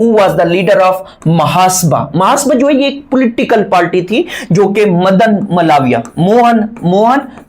Who was the leader of महासबा? महासबा जो है ये एक पॉलिटिकल पार्टी थी जो कि मोहन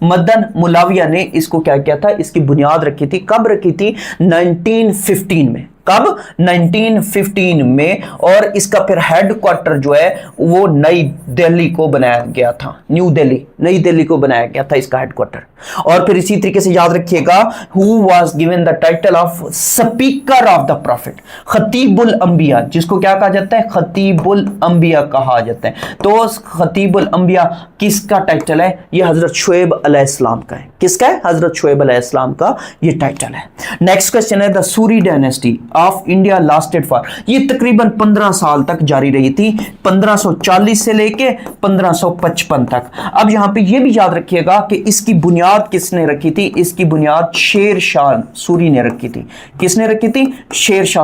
मदन मुलाविया ने इसको क्या किया था, इसकी बुनियाद रखी थी। कब रखी थी? 1915 में। कब? 1915 में। और इसका फिर हेडक्वार्टर जो है वो नई दिल्ली को बनाया गया था। नई दिल्ली को बनाया गया था इसका हेडक्वार्टर। और फिर इसी तरीके से याद रखिएगा, who was given the title of speaker of the prophet? खतीबुल अंबिया, जिसको क्या कहा जाता है? खतीबुल अंबिया कहा जाता है। तो खतीबुल अंबिया किसका टाइटल है? ये हजरत शुएब अलैहिस्सलाम का है। किसका है? हजरत शुएब अलैहिस्सलाम का ये टाइटल है। नेक्स्ट क्वेश्चन है, the Suri dynasty of India lasted for? ये तकरीबन 15 साल तक जारी रही थी, 1540 से लेके 1555 तक। अब यहां पे ये भी याद रखिएगा कि इसकी बुनियाद किसने रखी थी? इसकी बुनियाद शेर शाह सूरी ने रखी थी। किसने रखी थी? शेर शाह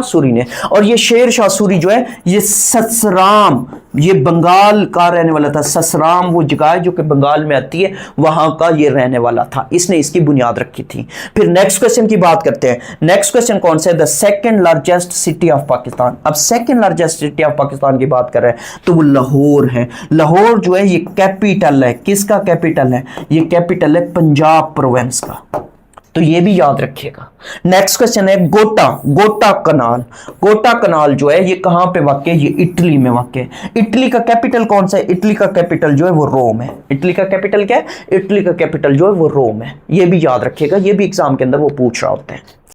सूरी ने। और ये शेर शाह सूरी जो है ये ससराम, ये बंगाल का रहने वाला था। ससराम वो जगह है जो कि बंगाल में आती है, वहां का ये रहने वाला था। इसने इसकी बुनियाद रखी थी। फिर नेक्स्ट क्वेश्चन की बात करते हैं। नेक्स्ट क्वेश्चन कौन सा है? The second largest city of Pakistan. अब second largest city of Pakistan की बात कर रहे हैं तो वो लाहौर है। लाहौर जो है ये कैपिटल है। किसका कैपिटल है? ये कैपिटल है पंजाब प्रोविंस का। तो ये भी याद रखिएगा। नेक्स्ट क्वेश्चन है, गोटा कनाल जो है ये कहां पे वाक़ है? ये इटली में वाक़ है। इटली का कैपिटल कौन सा है? इटली का कैपिटल जो है वो रोम है। इटली का कैपिटल क्या है? इटली का कैपिटल जो है वो रोम है। ये भी याद रखिएगा, ये भी एग्जाम के अंदर वो पूछ रहा होता है।